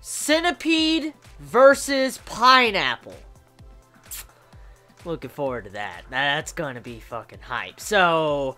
Centipede versus Pineapple. Looking forward to that. That's gonna be fucking hype. So,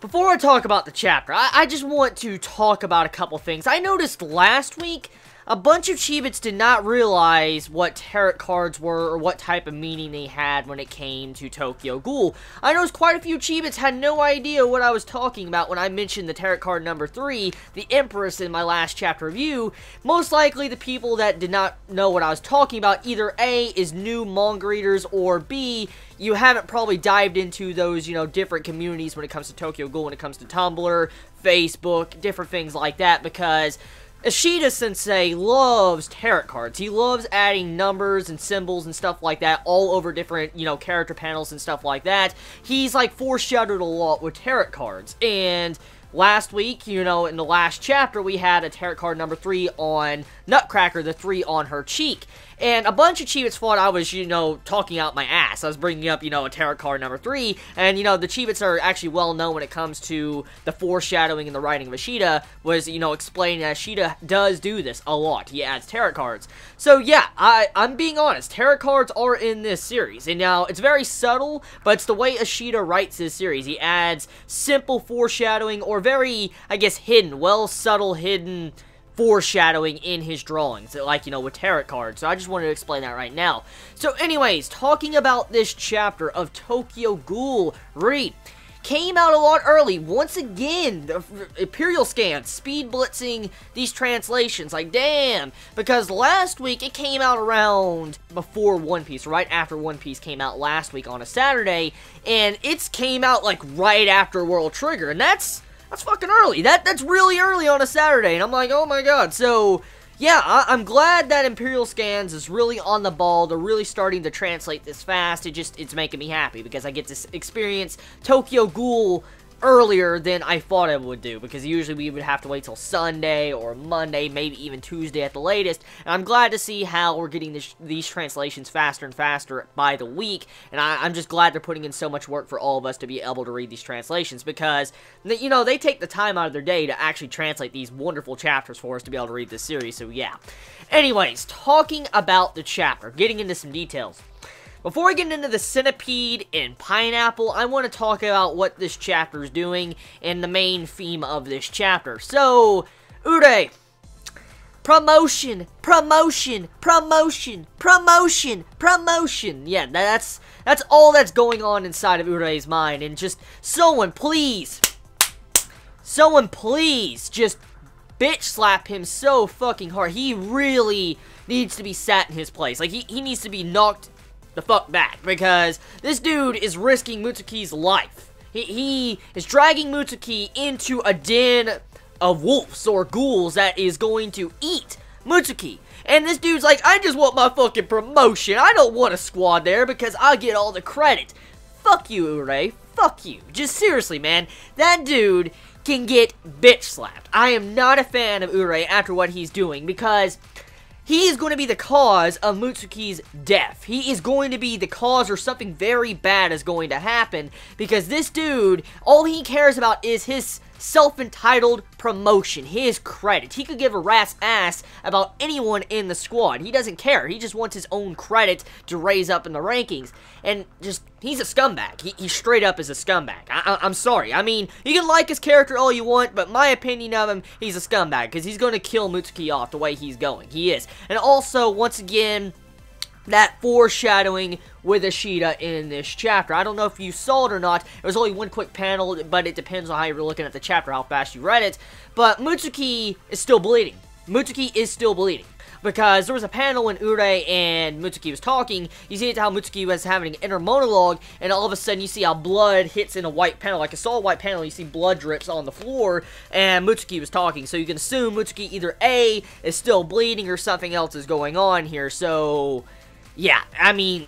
before I talk about the chapter, I just want to talk about a couple things. I noticed last week, a bunch of Chibits did not realize what tarot cards were or what type of meaning they had when it came to Tokyo Ghoul. I noticed quite a few Chibits had no idea what I was talking about when I mentioned the tarot card number 3, the Empress, in my last chapter review. Most likely the people that did not know what I was talking about either A, is new manga readers, or B, you haven't probably dived into those, you know, different communities when it comes to Tokyo Ghoul, when it comes to Tumblr, Facebook, different things like that, because Ishida-sensei loves tarot cards. He loves adding numbers and symbols and stuff like that all over different, you know, character panels and stuff like that. He's, like, foreshadowed a lot with tarot cards. And last week, you know, in the last chapter, we had a tarot card number 3 on Nutcracker, the 3 on her cheek. And a bunch of Chibits thought I was, you know, talking out my ass. I was bringing up, you know, a tarot card number 3. And, you know, the Chibits are actually well known when it comes to the foreshadowing and the writing of Ishida, was, you know, explaining that Ishida does do this a lot. He adds tarot cards. So, yeah, I'm being honest. Tarot cards are in this series. And now, it's very subtle, but it's the way Ishida writes his series. He adds simple foreshadowing, or very, I guess, hidden, subtle hidden foreshadowing in his drawings, like, you know, with tarot cards. So I just wanted to explain that right now. So anyways, talking about this chapter of Tokyo Ghoul, read, came out a lot early. Once again, the Imperial Scan speed blitzing these translations, like, damn, because last week it came out around before One Piece, right after One Piece came out last week on a Saturday, and it came out, like, right after World Trigger, and that's fucking early. That's really early on a Saturday, and I'm like, oh my god. So, yeah, I'm glad that Imperial Scans is really on the ball. They're really starting to translate this fast. It's making me happy, because I get to experience Tokyo Ghoul earlier than I thought I would do, because usually we would have to wait till Sunday or Monday, maybe even Tuesday at the latest, and I'm glad to see how we're getting these translations faster and faster by the week, and I'm just glad they're putting in so much work for all of us to be able to read these translations, because, you know, they take the time out of their day to actually translate these wonderful chapters for us to be able to read this series, so yeah. Anyways, talking about the chapter, getting into some details. Before I get into the Centipede and Pineapple, I want to talk about what this chapter is doing and the main theme of this chapter. So, Ure, promotion, promotion, promotion, promotion, promotion. Yeah, that's all that's going on inside of Ure's mind, and just someone please just bitch slap him so fucking hard. He really needs to be sat in his place. Like, he needs to be knocked the fuck back, because this dude is risking Mutsuki's life. He is dragging Mutsuki into a den of wolves or ghouls that is going to eat Mutsuki. And this dude's like, I just want my fucking promotion. I don't want a squad there because I get all the credit. Fuck you, Ure. Fuck you. Just seriously, man. That dude can get bitch slapped. I am not a fan of Ure after what he's doing, because he is going to be the cause of Mutsuki's death. He is going to be the cause, or something very bad is going to happen, because this dude, all he cares about is his self-entitled promotion, his credit. He could give a rat's ass about anyone in the squad. He doesn't care. He just wants his own credit to raise up in the rankings. And just, he's a scumbag. He straight up is a scumbag. I'm sorry. I mean, you can like his character all you want, but my opinion of him, he's a scumbag, because he's going to kill Mutsuki off the way he's going. He is. And also, once again, that foreshadowing with Ishida in this chapter. I don't know if you saw it or not. It was only one quick panel, but it depends on how you're looking at the chapter, how fast you read it. But Mutsuki is still bleeding. Mutsuki is still bleeding. Because there was a panel when Ure and Mutsuki was talking. You see how Mutsuki was having an inner monologue, and all of a sudden you see how blood hits in a white panel. Like a solid white panel, you see blood drips on the floor, and Mutsuki was talking. So you can assume Mutsuki either A, is still bleeding, or something else is going on here. So, yeah, I mean,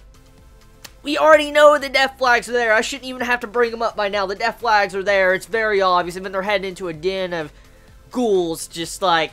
we already know the death flags are there. I shouldn't even have to bring them up by now. The death flags are there. It's very obvious. And then they're heading into a den of ghouls, just like,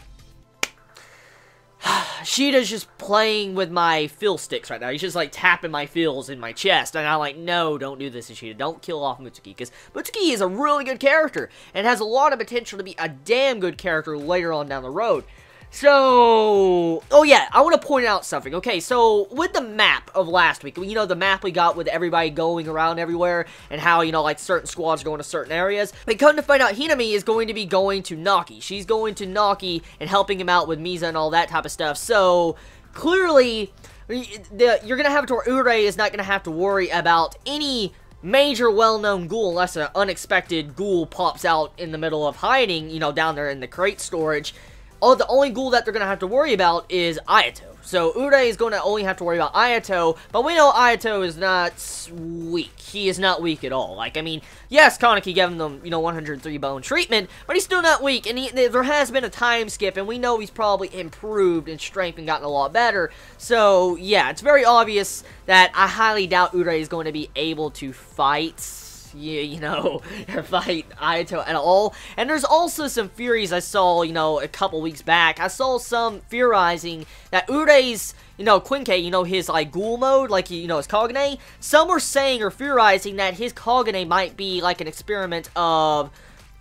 Shida's just playing with my fill sticks right now. He's just like tapping my fills in my chest. And I'm like, no, don't do this, Ishida. Don't kill off Mutsuki. Because Mutsuki is a really good character. And has a lot of potential to be a damn good character later on down the road. So, Oh yeah, I want to point out something. Okay, so with the map of last week, you know, the map we got with everybody going around everywhere, and how, you know, like, certain squads are going to certain areas. But come to find out, Hinami is going to be going to Naki. She's going to Naki and helping him out with Misa and all that type of stuff. So, clearly, you're going to have to where Urei is not going to have to worry about any major well-known ghoul unless an unexpected ghoul pops out in the middle of hiding, you know, down there in the crate storage. Oh, the only ghoul that they're going to have to worry about is Ayato. So, Urei is going to only have to worry about Ayato, but we know Ayato is not weak. He is not weak at all. Like, I mean, yes, Kaneki gave him, you know, 103 bone treatment, but he's still not weak, and there has been a time skip, and we know he's probably improved in strength and gotten a lot better. So, yeah, it's very obvious that I highly doubt Urei is going to be able to fight, you know, fight Ayato at all. And there's also some theories I saw, you know, a couple weeks back. I saw some theorizing that Urei's, you know, Quinkei, you know, his, like, ghoul mode, like, you know, his Kagane. Some were saying or theorizing that his Kagane might be, like, an experiment of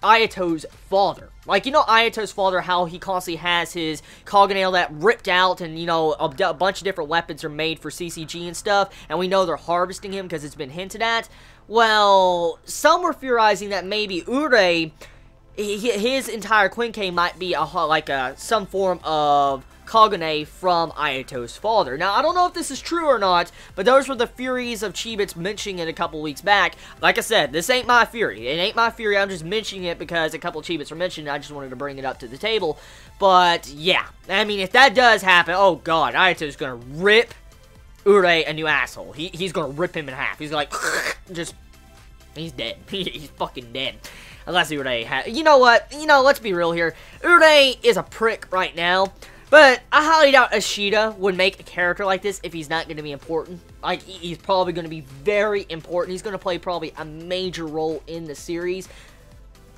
Ayato's father. Like, you know, Ayato's father, how he constantly has his Kagane that ripped out, and, you know, a bunch of different weapons are made for CCG and stuff, and we know they're harvesting him because it's been hinted at. Well, some were theorizing that maybe Urei, his entire Quinkei might be some form of Kagane from Ayato's father. Now, I don't know if this is true or not, but those were the theories of Chibits mentioning it a couple weeks back. Like I said, this ain't my theory. It ain't my theory. I'm just mentioning it because a couple of Chibits were mentioned. I just wanted to bring it up to the table. But, yeah. I mean, if that does happen, oh god, Ayato's gonna rip Urei a new asshole. He's gonna rip him in half. He's like, just, he's dead. He's fucking dead. Unless Urei you know what? You know, let's be real here. Urei is a prick right now. But I highly doubt Ashita would make a character like this if he's not going to be important. Like, he's probably going to be very important. He's going to play probably a major role in the series.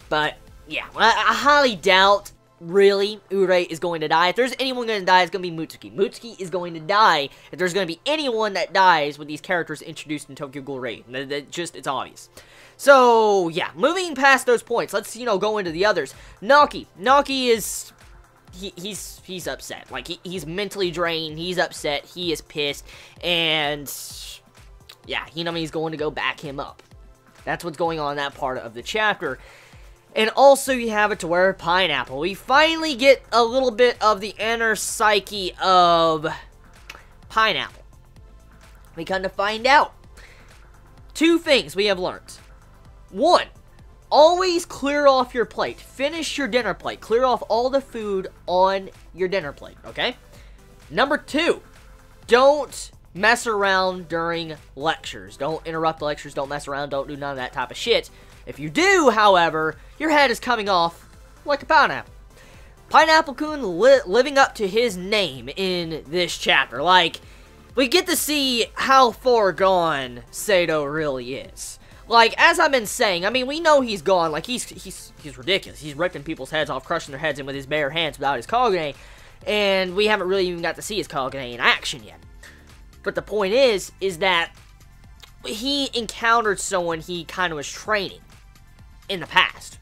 But, yeah, I highly doubt, really, Urei is going to die. If there's anyone going to die, it's going to be Mutsuki. Mutsuki is going to die if there's going to be anyone that dies with these characters introduced in Tokyo Ghoul Raid. It's obvious. So, yeah, moving past those points, let's, you know, go into the others. Naki. Naki is... He's upset. Like, he's mentally drained, he's upset, he is pissed, and, yeah, Hinami's going to go back him up. That's what's going on in that part of the chapter. And also, you have it to where Pineapple. We finally get a little bit of the inner psyche of Pineapple. We come to find out. Two things we have learned. One, always clear off your plate. Finish your dinner plate. Clear off all the food on your dinner plate, okay? Number two, don't mess around during lectures. Don't interrupt the lectures. Don't mess around. Don't do none of that type of shit. If you do, however, your head is coming off like a pineapple. Pineapple-kun living up to his name in this chapter. Like, we get to see how far gone Sato really is. Like, as I've been saying, I mean, we know he's gone. Like, he's ridiculous. He's ripping people's heads off, crushing their heads in with his bare hands without his Kagane. And we haven't really even got to see his Kagane in action yet. But the point is that he encountered someone he kind of was training in the past.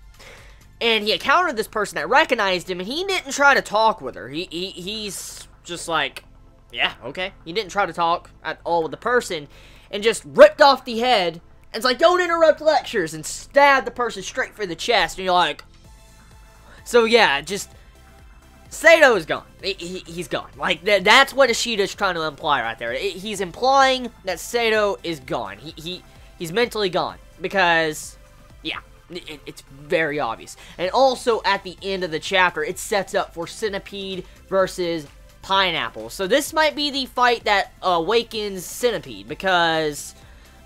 And he encountered this person that recognized him, and he didn't try to talk with her. He's just like, yeah, okay. He didn't try to talk at all with the person, and just ripped off the head. And it's like, don't interrupt lectures, and stab the person straight for the chest, and you're like... So, yeah, just... Sato is gone. He's gone. Like, that's what Ishida's trying to imply right there. He's implying that Sato is gone. He's mentally gone. Because, yeah, it's very obvious. And also, at the end of the chapter, it sets up for Centipede versus Pineapple. So, this might be the fight that awakens Centipede, because...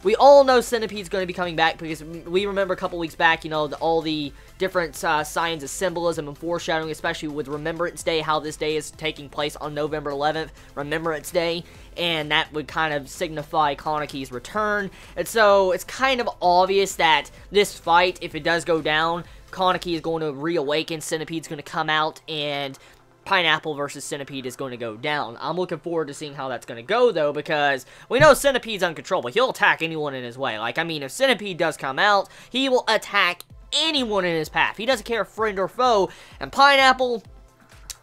We all know Centipede's going to be coming back, because we remember a couple weeks back, you know, all the different signs of symbolism and foreshadowing, especially with Remembrance Day, how this day is taking place on November 11th, Remembrance Day, and that would kind of signify Kaneki's return. And so, it's kind of obvious that this fight, if it does go down, Kaneki is going to reawaken, Centipede's going to come out, and Pineapple versus Centipede is going to go down. I'm looking forward to seeing how that's going to go, though, because we know Centipede's uncontrollable. He'll attack anyone in his way. Like, I mean, if Centipede does come out, he will attack anyone in his path. He doesn't care, friend or foe. And Pineapple,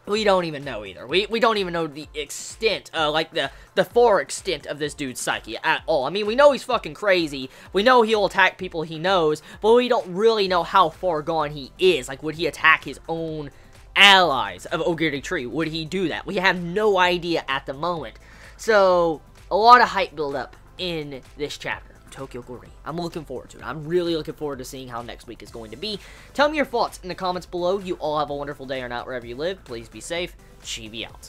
We don't even know either. We don't even know the extent, like the full extent of this dude's psyche at all. I mean, we know he's fucking crazy. We know he'll attack people he knows, but we don't really know how far gone he is. Like, would he attack his own allies of Ogiri Tree? Would he do that? We have no idea at the moment. So, a lot of hype build up in this chapter. Tokyo Ghoul. I'm looking forward to it. I'm really looking forward to seeing how next week is going to be. Tell me your thoughts in the comments below. You all have a wonderful day or night wherever you live. Please be safe. Chibi out.